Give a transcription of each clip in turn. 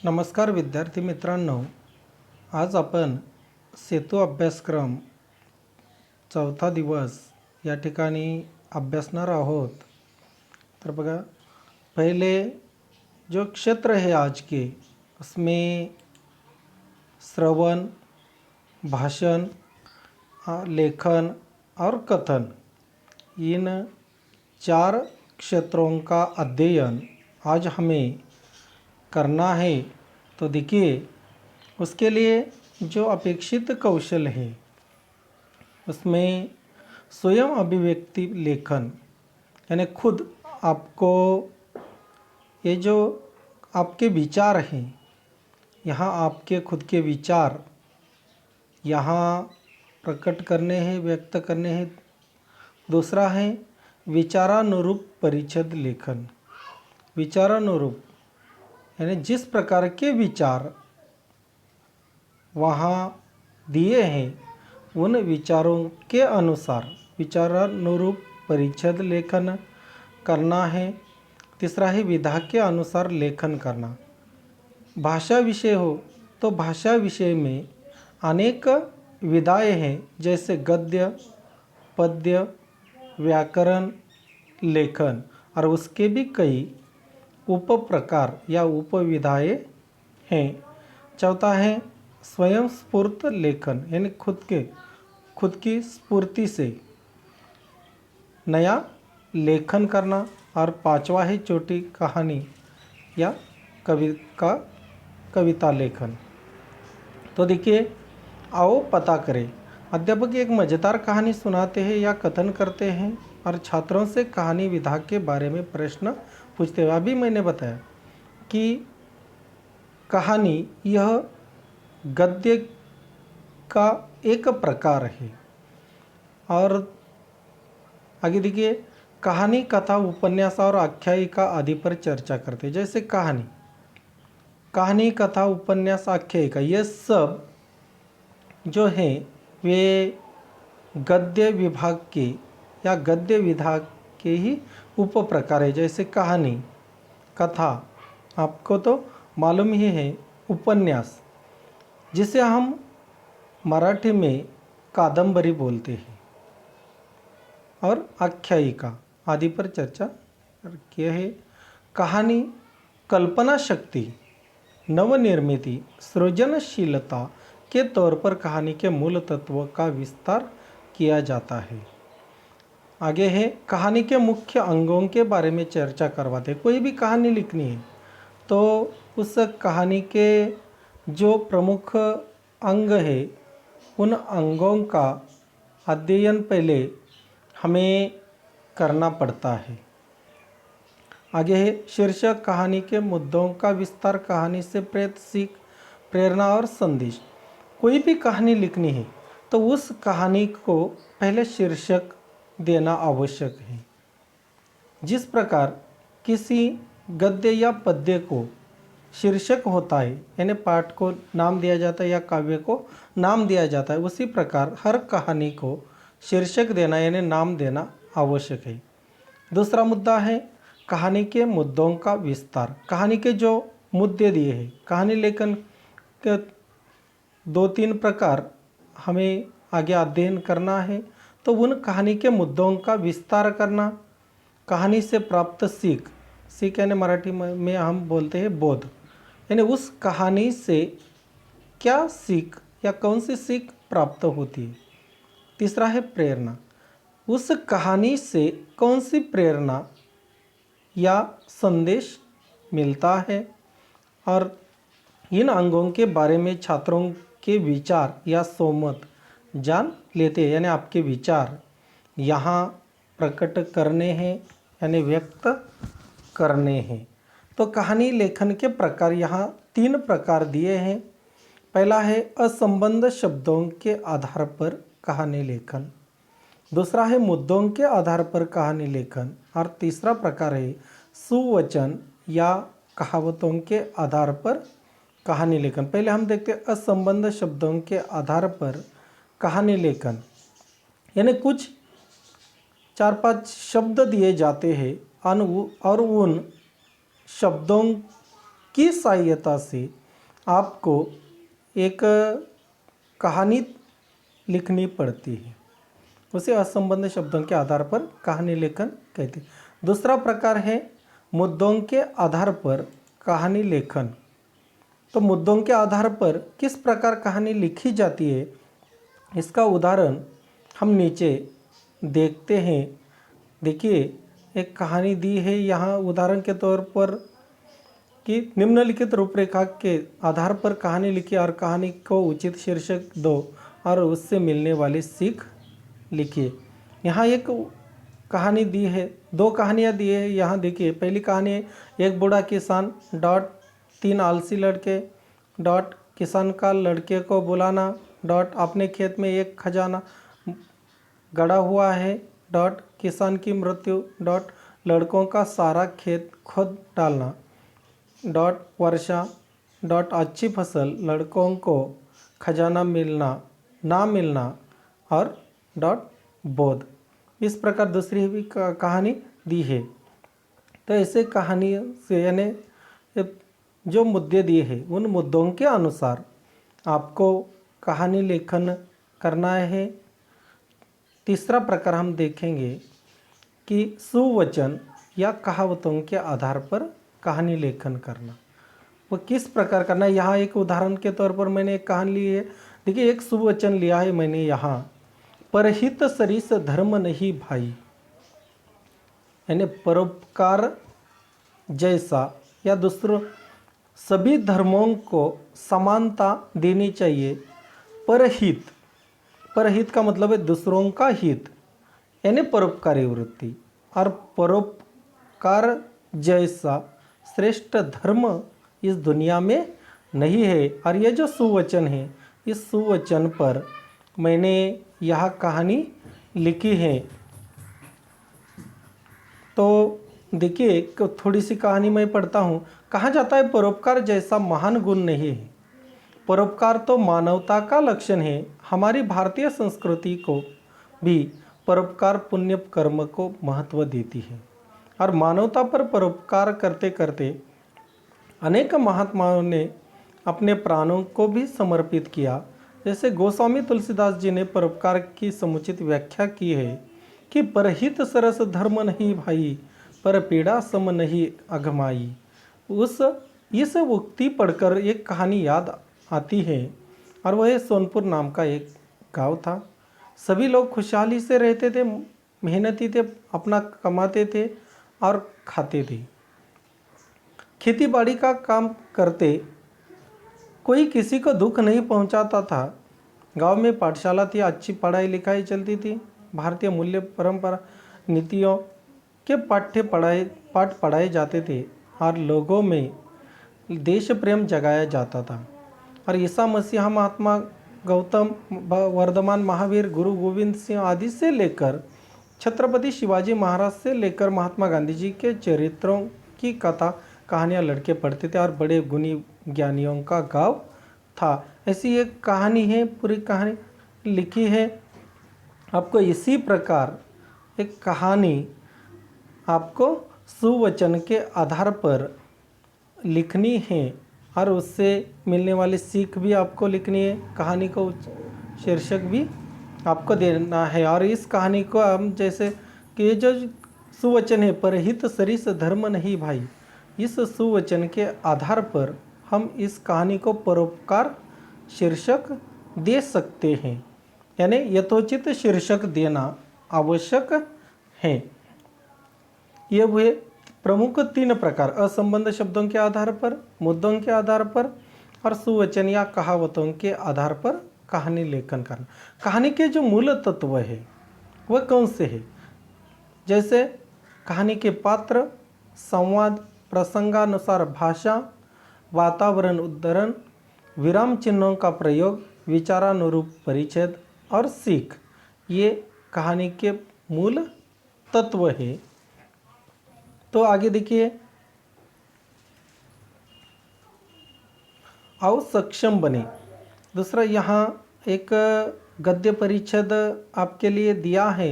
नमस्कार विद्यार्थी मित्रांनो, आज आपण सेतू अभ्यासक्रम चौथा दिवस या ठिकाणी अभ्यासणार आहोत। तर बघा, पहले जो क्षेत्र है आज के उसमें श्रवण, भाषण, लेखन और कथन, इन चार क्षेत्रों का अध्ययन आज हमें करना है। तो देखिए, उसके लिए जो अपेक्षित कौशल है उसमें स्वयं अभिव्यक्ति लेखन, यानी खुद आपको ये जो आपके विचार हैं, यहाँ आपके खुद के विचार यहाँ प्रकट करने हैं, व्यक्त करने हैं। दूसरा है विचारानुरूप परिच्छेद लेखन। विचारानुरूप यानी जिस प्रकार के विचार वहाँ दिए हैं उन विचारों के अनुसार विचारानुरूप परिच्छेद लेखन करना है। तीसरा है विधा के अनुसार लेखन करना। भाषा विषय हो तो भाषा विषय में अनेक विधाएँ हैं, जैसे गद्य, पद्य, व्याकरण, लेखन, और उसके भी कई उप प्रकार या उपविधाएँ हैं। चौथा है स्वयं स्फूर्त लेखन, यानी खुद की स्फूर्ति से नया लेखन करना। और पांचवा है छोटी कहानी या कविता लेखन। तो देखिए, आओ पता करें। अध्यापक एक मज़ेदार कहानी सुनाते हैं या कथन करते हैं और छात्रों से कहानी विधा के बारे में प्रश्न पूछते हैं। अभी मैंने बताया कि कहानी यह गद्य का एक प्रकार है। और आगे देखिए, कहानी, कथा, उपन्यास और आख्यायिका आदि पर चर्चा करते हैं। जैसे कहानी, कथा, उपन्यास, आख्यायिका, ये सब जो हैं वे गद्य विभाग के या गद्य विधा के ही उप प्रकार है। जैसे कहानी, कथा, आपको तो मालूम ही है, उपन्यास जिसे हम मराठी में कादंबरी बोलते हैं, और आख्यायिका आदि पर चर्चा किया है। कहानी कल्पना शक्ति, नवनिर्मिति, सृजनशीलता के तौर पर कहानी के मूल तत्व का विस्तार किया जाता है। आगे है कहानी के मुख्य अंगों के बारे में चर्चा करवाते हैं। कोई भी कहानी लिखनी है तो उस कहानी के जो प्रमुख अंग है उन अंगों का अध्ययन पहले हमें करना पड़ता है। आगे है शीर्षक, कहानी के मुद्दों का विस्तार, कहानी से प्रेरित सीख, प्रेरणा और संदेश। कोई भी कहानी लिखनी है तो उस कहानी को पहले शीर्षक देना आवश्यक है। जिस प्रकार किसी गद्य या पद्य को शीर्षक होता है, यानी पाठ को नाम दिया जाता है या काव्य को नाम दिया जाता है, उसी प्रकार हर कहानी को शीर्षक देना यानी नाम देना आवश्यक है। दूसरा मुद्दा है कहानी के मुद्दों का विस्तार। कहानी के जो मुद्दे दिए हैं, कहानी लेखन के 2-3 प्रकार हमें आगे अध्ययन करना है। तो उन कहानी के मुद्दों का विस्तार करना, कहानी से प्राप्त सीख यानी मराठी में हम बोलते हैं बोध, यानी उस कहानी से क्या सीख या कौन सी सीख प्राप्त होती है। तीसरा है प्रेरणा, उस कहानी से कौन सी प्रेरणा या संदेश मिलता है। और इन अंगों के बारे में छात्रों के विचार या सोमत जान लेते हैं, यानी आपके विचार यहाँ प्रकट करने हैं यानी व्यक्त करने हैं। तो कहानी लेखन के प्रकार यहाँ 3 प्रकार दिए हैं। पहला है असंबद्ध शब्दों के आधार पर कहानी लेखन। दूसरा है मुद्दों के आधार पर कहानी लेखन। और तीसरा प्रकार है सुवचन या कहावतों के आधार पर कहानी लेखन। पहले हम देखते हैं असंबद्ध शब्दों के आधार पर कहानी लेखन, यानी कुछ 4-5 शब्द दिए जाते हैं और उन शब्दों की सहायता से आपको एक कहानी लिखनी पड़ती है, उसे असंबद्ध शब्दों के आधार पर कहानी लेखन कहते हैं। दूसरा प्रकार है मुद्दों के आधार पर कहानी लेखन। तो मुद्दों के आधार पर किस प्रकार कहानी लिखी जाती है, इसका उदाहरण हम नीचे देखते हैं। देखिए, एक कहानी दी है यहाँ उदाहरण के तौर पर कि निम्नलिखित रूपरेखा के आधार पर कहानी लिखिए और कहानी को उचित शीर्षक दो और उससे मिलने वाली सीख लिखिए। यहाँ एक कहानी दी है, दो कहानियाँ दी है। यहाँ देखिए, पहली कहानी है एक बूढ़ा किसान डॉट 3 आलसी लड़के डॉट किसान का लड़के को बुलाना डॉट अपने खेत में एक खजाना गड़ा हुआ है डॉट किसान की मृत्यु डॉट लड़कों का सारा खेत खुद डालना डॉट वर्षा डॉट अच्छी फसल लड़कों को खजाना मिलना ना मिलना और डॉट बोध। इस प्रकार दूसरी भी कहानी दी है। तो ऐसे कहानी से यानी जो मुद्दे दिए हैं उन मुद्दों के अनुसार आपको कहानी लेखन करना है। तीसरा प्रकार हम देखेंगे कि सुवचन या कहावतों के आधार पर कहानी लेखन करना, वो किस प्रकार करना है। यहाँ एक उदाहरण के तौर पर मैंने एक कहानी ली है। देखिए, एक सुवचन लिया है मैंने यहाँ, परहित सरिस धर्म नहीं भाई, यानी परोपकार जैसा या दूसरों सभी धर्मों को समानता देनी चाहिए। परहित, परहित का मतलब है दूसरों का हित, यानी परोपकारी वृत्ति। और परोपकार जैसा श्रेष्ठ धर्म इस दुनिया में नहीं है। और ये जो सुवचन है, इस सुवचन पर मैंने यह कहानी लिखी है। तो देखिए, थोड़ी सी कहानी मैं पढ़ता हूँ। कहा जाता है परोपकार जैसा महान गुण नहीं है। परोपकार तो मानवता का लक्षण है। हमारी भारतीय संस्कृति को भी परोपकार पुण्य कर्म को महत्व देती है और मानवता पर परोपकार करते करते अनेक महात्माओं ने अपने प्राणों को भी समर्पित किया। जैसे गोस्वामी तुलसीदास जी ने परोपकार की समुचित व्याख्या की है कि परहित सरस धर्म नहीं भाई, पर पीड़ा सम नहीं अघमाई। इस उक्ति पढ़कर एक कहानी याद आती है और वह सोनपुर नाम का एक गांव था। सभी लोग खुशहाली से रहते थे, मेहनती थे, अपना कमाते थे और खाते थे, खेती बाड़ी का काम करते, कोई किसी को दुख नहीं पहुंचाता था। गांव में पाठशाला थी, अच्छी पढ़ाई लिखाई चलती थी। भारतीय मूल्य परंपरा नीतियों के पाठ पढ़ाए जाते थे और लोगों में देश प्रेम जगाया जाता था। और ईसा मसीहा, महात्मा गौतम, वर्धमान महावीर, गुरु गोविंद सिंह आदि से लेकर छत्रपति शिवाजी महाराज से लेकर महात्मा गांधी जी के चरित्रों की कथा कहानियाँ लड़के पढ़ते थे और बड़े गुणी ज्ञानियों का गांव था। ऐसी एक कहानी है, पूरी कहानी लिखी है। आपको इसी प्रकार एक कहानी आपको सुवचन के आधार पर लिखनी है और उससे मिलने वाली सीख भी आपको लिखनी है। कहानी को शीर्षक भी आपको देना है। और इस कहानी को हम जैसे कि जो सुवचन है, परहित सरिस धर्म नहीं भाई, इस सुवचन के आधार पर हम इस कहानी को परोपकार शीर्षक दे सकते हैं, यानी यथोचित शीर्षक देना आवश्यक है। ये हुए प्रमुख 3 प्रकार, असंबद्ध शब्दों के आधार पर, मुद्दों के आधार पर और सुवचन या कहावतों के आधार पर कहानी लेखन करना। कहानी के जो मूल तत्व है वह कौन से है? जैसे कहानी के पात्र, संवाद, प्रसंगानुसार भाषा, वातावरण, उद्धरण, विराम चिन्हों का प्रयोग, विचारानुरूप परिच्छेद और सीख, ये कहानी के मूल तत्व है। तो आगे देखिए, आओ सक्षम बने। दूसरा, यहाँ एक गद्य परिच्छेद आपके लिए दिया है।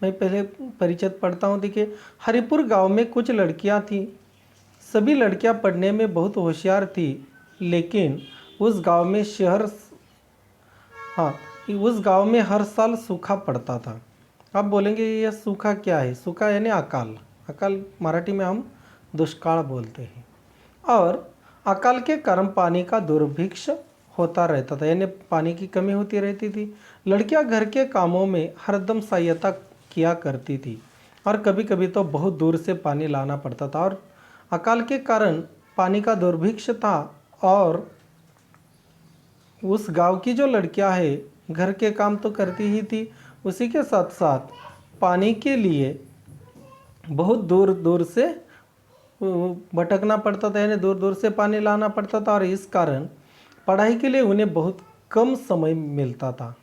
मैं पहले परिच्छेद पढ़ता हूँ। देखिए, हरिपुर गांव में कुछ लड़कियाँ थीं। सभी लड़कियां पढ़ने में बहुत होशियार थी, लेकिन उस गांव में उस गांव में हर साल सूखा पड़ता था। आप बोलेंगे यह सूखा क्या है? सूखा यानी अकाल। अकाल मराठी में हम दुष्काल बोलते हैं। और अकाल के कारण पानी का दुर्भिक्ष होता रहता था, यानी पानी की कमी होती रहती थी। लड़कियां घर के कामों में हरदम सहायता किया करती थी और कभी कभी तो बहुत दूर से पानी लाना पड़ता था। और अकाल के कारण पानी का दुर्भिक्ष था और उस गांव की जो लड़कियां हैं घर के काम तो करती ही थी, उसी के साथ साथ पानी के लिए बहुत दूर दूर से भटकना पड़ता था, यानी दूर दूर से पानी लाना पड़ता था। और इस कारण पढ़ाई के लिए उन्हें बहुत कम समय मिलता था।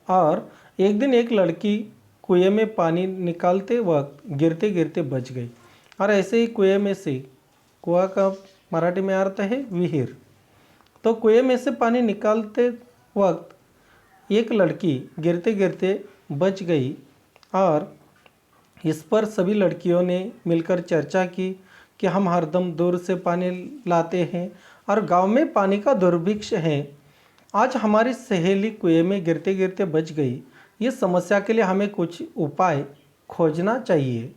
और एक दिन एक लड़की कुएं में पानी निकालते वक्त गिरते गिरते बच गई। और ऐसे ही कुएं में से, कुआं का मराठी में अर्थ है विहीर, तो कुएं में से पानी निकालते वक्त एक लड़की गिरते गिरते बच गई। और इस पर सभी लड़कियों ने मिलकर चर्चा की कि हम हरदम दूर से पानी लाते हैं और गांव में पानी का दुर्भिक्ष है। आज हमारी सहेली कुएं में गिरते गिरते बच गई। इस समस्या के लिए हमें कुछ उपाय खोजना चाहिए।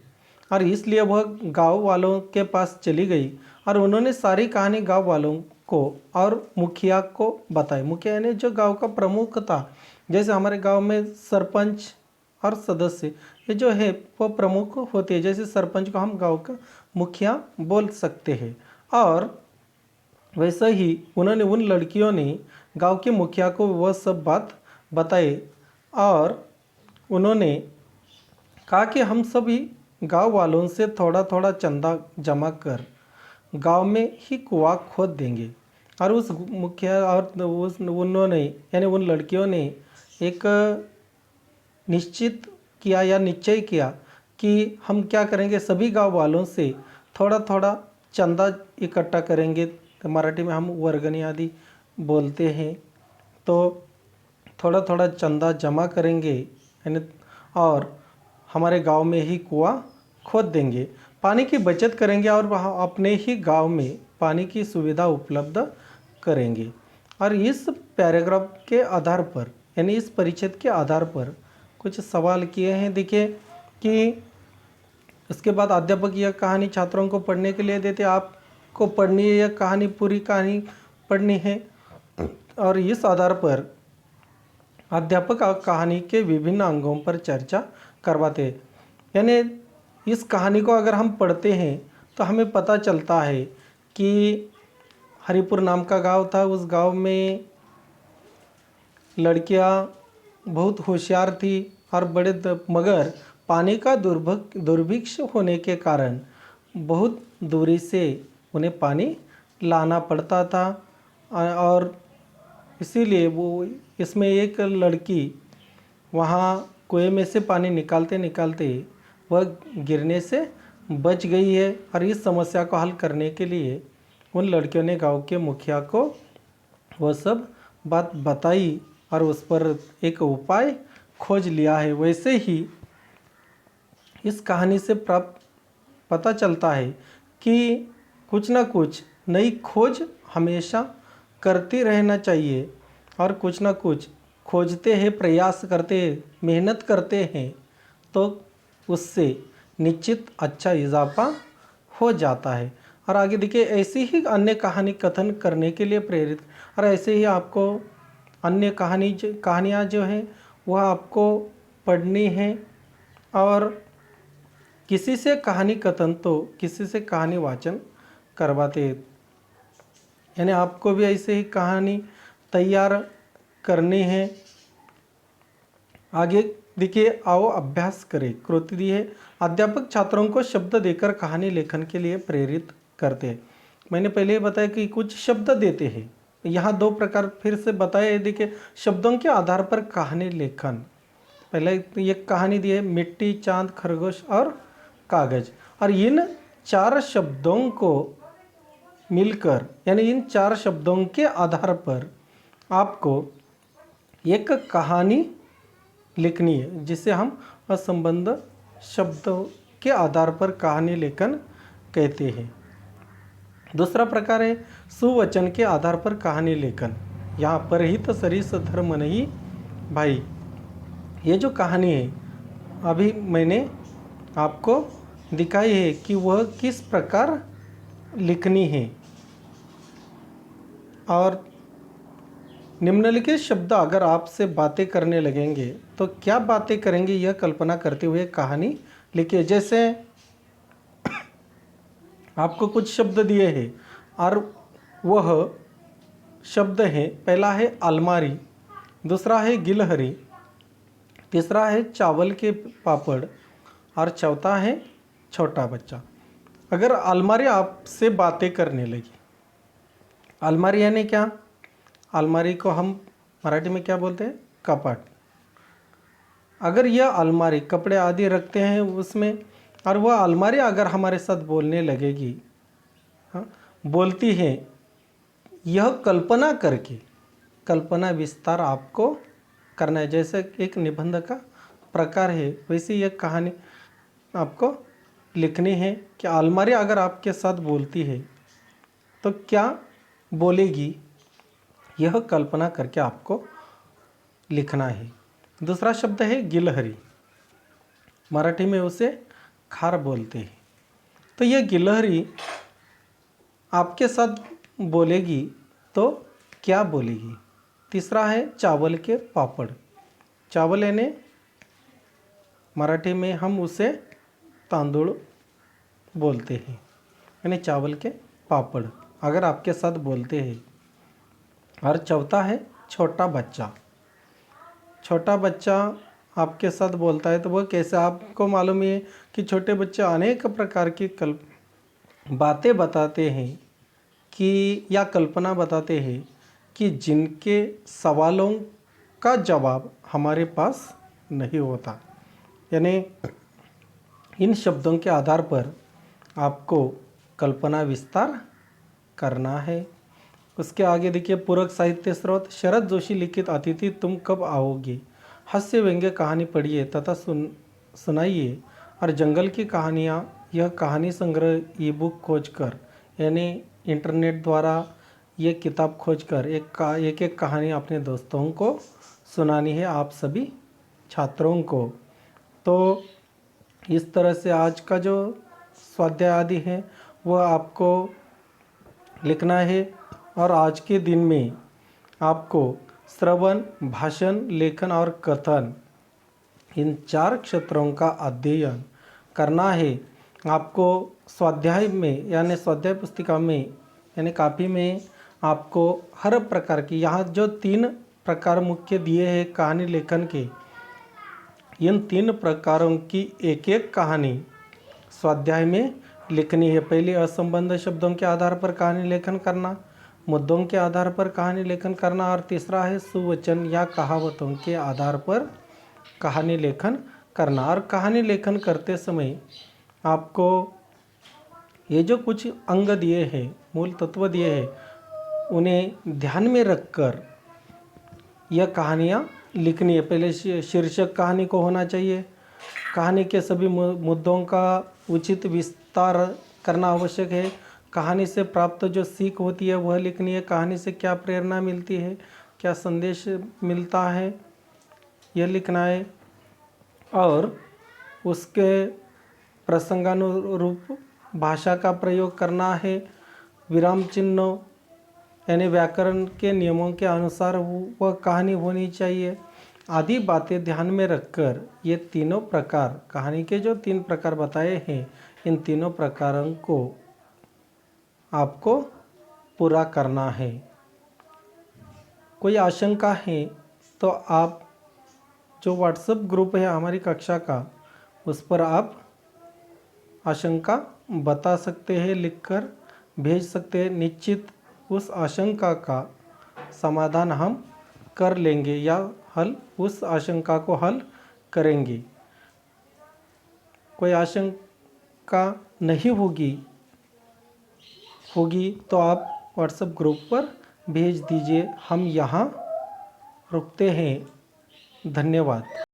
और इसलिए वह गांव वालों के पास चली गई और उन्होंने सारी कहानी गांव वालों को और मुखिया को बताई। मुखिया यानी जो गांव का प्रमुख था, जैसे हमारे गांव में सरपंच और सदस्य ये जो है वो प्रमुख होते हैं, जैसे सरपंच को हम गांव का मुखिया बोल सकते हैं। और वैसे ही उन्होंने उन लड़कियों ने गांव के मुखिया को वह सब बात बताई और उन्होंने कहा कि हम सभी गांव वालों से थोड़ा थोड़ा चंदा जमा कर गांव में ही कुआं खोद देंगे। और उस मुखिया और उन्होंने यानी उन लड़कियों ने एक निश्चित किया या निश्चय किया कि हम क्या करेंगे, सभी गांव वालों से थोड़ा थोड़ा चंदा इकट्ठा करेंगे। तो मराठी में हम वर्गणी आदि बोलते हैं। तो थोड़ा थोड़ा चंदा जमा करेंगे यानी और हमारे गांव में ही कुआं खोद देंगे, पानी की बचत करेंगे और वहाँ अपने ही गांव में पानी की सुविधा उपलब्ध करेंगे। और इस पैराग्राफ के आधार पर यानी इस परिच्छेद के आधार पर कुछ सवाल किए हैं। देखिए कि उसके बाद अध्यापक यह कहानी छात्रों को पढ़ने के लिए देते, आपको पढ़नी है, यह कहानी पूरी कहानी पढ़नी है। और इस आधार पर अध्यापक कहानी के विभिन्न अंगों पर चर्चा करवाते हैं। यानी इस कहानी को अगर हम पढ़ते हैं तो हमें पता चलता है कि हरिपुर नाम का गांव था, उस गांव में लड़कियां बहुत होशियार थी और मगर पानी का दुर्भिक्ष होने के कारण बहुत दूरी से उन्हें पानी लाना पड़ता था। और इसीलिए वो इसमें एक लड़की वहाँ कुएं में से पानी निकालते निकालते वह गिरने से बच गई है। और इस समस्या को हल करने के लिए उन लड़कियों ने गांव के मुखिया को वह सब बात बताई और उस पर एक उपाय खोज लिया है। वैसे ही इस कहानी से प्राप्त पता चलता है कि कुछ ना कुछ नई खोज हमेशा करते रहना चाहिए और कुछ ना कुछ खोजते हैं, प्रयास करते हैं, मेहनत करते हैं तो उससे निश्चित अच्छा इजाफा हो जाता है। और आगे देखिए ऐसी ही अन्य कहानी कथन करने के लिए प्रेरित, और ऐसे ही आपको अन्य कहानियाँ जो हैं वह आपको पढ़नी है। और किसी से कहानी कथन तो किसी से कहानी वाचन करवाते हैं, यानी आपको भी ऐसे ही कहानी तैयार करनी है। आगे देखिए, आओ अभ्यास करें। कृति दी है, अध्यापक छात्रों को शब्द देकर कहानी लेखन के लिए प्रेरित करते हैं। मैंने पहले ही बताया कि कुछ शब्द देते हैं, यहाँ दो प्रकार फिर से बताए। देखिए, शब्दों के आधार पर कहानी लेखन। पहले ये कहानी दी है, मिट्टी, चांद, खरगोश और कागज। और इन चार शब्दों को मिलकर यानी इन चार शब्दों के आधार पर आपको एक कहानी लिखनी है, जिसे हम असंबद्ध शब्दों के आधार पर कहानी लेखन कहते हैं। दूसरा प्रकार है सुवचन के आधार पर कहानी लेखन। यहाँ पर ही तो सरिस धर्म नहीं भाई। ये जो कहानी है अभी मैंने आपको दिखाई है कि वह किस प्रकार लिखनी है। और निम्नलिखित शब्द अगर आपसे बातें करने लगेंगे तो क्या बातें करेंगे यह कल्पना करते हुए कहानी लिखिए। जैसे आपको कुछ शब्द दिए हैं और वह शब्द है, पहला है अलमारी, दूसरा है गिलहरी, तीसरा है चावल के पापड़ और चौथा है छोटा बच्चा। अगर अलमारी आपसे बातें करने लगी, अलमारी यानी क्या? अलमारी को हम मराठी में क्या बोलते हैं? कपाट। अगर यह अलमारी कपड़े आदि रखते हैं उसमें, और वह अलमारी अगर हमारे साथ बोलने लगेगी, हाँ, बोलती है, यह कल्पना करके कल्पना विस्तार आपको करना है। जैसे एक निबंध का प्रकार है वैसे यह कहानी आपको लिखनी है कि अलमारी अगर आपके साथ बोलती है तो क्या बोलेगी, यह कल्पना करके आपको लिखना है। दूसरा शब्द है गिलहरी, मराठी में उसे खार बोलते हैं। तो यह गिलहरी आपके साथ बोलेगी तो क्या बोलेगी। तीसरा है चावल के पापड़, चावल यानी मराठी में हम उसे तांदूळ बोलते हैं, यानी चावल के पापड़ अगर आपके साथ बोलते हैं। और चौथा है छोटा बच्चा, छोटा बच्चा आपके साथ बोलता है तो वह कैसे? आपको मालूम है कि छोटे बच्चे अनेक प्रकार की बातें बताते हैं कि या कल्पना बताते हैं कि जिनके सवालों का जवाब हमारे पास नहीं होता। यानी इन शब्दों के आधार पर आपको कल्पना विस्तार करना है। उसके आगे देखिए पूरक साहित्य स्रोत, शरद जोशी लिखित अतिथि तुम कब आओगे, हास्य व्यंग्य कहानी पढ़िए तथा सुनाइए। और जंगल की कहानियाँ, यह कहानी संग्रह ई बुक खोज कर, यानी इंटरनेट द्वारा ये किताब खोज कर एक एक कहानी अपने दोस्तों को सुनानी है, आप सभी छात्रों को। तो इस तरह से आज का जो स्वाध्याय आदि है वह आपको लिखना है। और आज के दिन में आपको श्रवण, भाषण, लेखन और कथन इन 4 क्षेत्रों का अध्ययन करना है। आपको स्वाध्याय में यानी स्वाध्याय पुस्तिका में यानी कॉपी में आपको हर प्रकार की, यहाँ जो 3 प्रकार मुख्य दिए हैं कहानी लेखन के, इन 3 प्रकारों की एक एक कहानी स्वाध्याय में लिखनी है। पहले असंबद्ध शब्दों के आधार पर कहानी लेखन करना, मुद्दों के आधार पर कहानी लेखन करना, और तीसरा है सुवचन या कहावतों के आधार पर कहानी लेखन करना। और कहानी लेखन करते समय आपको ये जो कुछ अंग दिए हैं, मूल तत्व दिए हैं, उन्हें ध्यान में रखकर यह कहानियाँ लिखनी है। पहले शीर्षक कहानी को होना चाहिए, कहानी के सभी मुद्दों का उचित विस्तार करना आवश्यक है, कहानी से प्राप्त जो सीख होती है वह लिखनी है, कहानी से क्या प्रेरणा मिलती है, क्या संदेश मिलता है, यह लिखना है। और उसके प्रसंगानुरूप भाषा का प्रयोग करना है, विराम चिन्हों यानी व्याकरण के नियमों के अनुसार वह कहानी होनी चाहिए आदि बातें ध्यान में रखकर ये तीनों प्रकार, कहानी के जो 3 प्रकार बताए हैं, इन तीनों प्रकारों को आपको पूरा करना है। कोई आशंका है तो आप जो व्हाट्सएप ग्रुप है हमारी कक्षा का, उस पर आप आशंका बता सकते हैं, लिखकर भेज सकते हैं। निश्चित उस आशंका का समाधान हम कर लेंगे या उस आशंका को हल करेंगे। कोई आशंका नहीं होगी तो आप व्हाट्सएप ग्रुप पर भेज दीजिए। हम यहाँ रुकते हैं। धन्यवाद।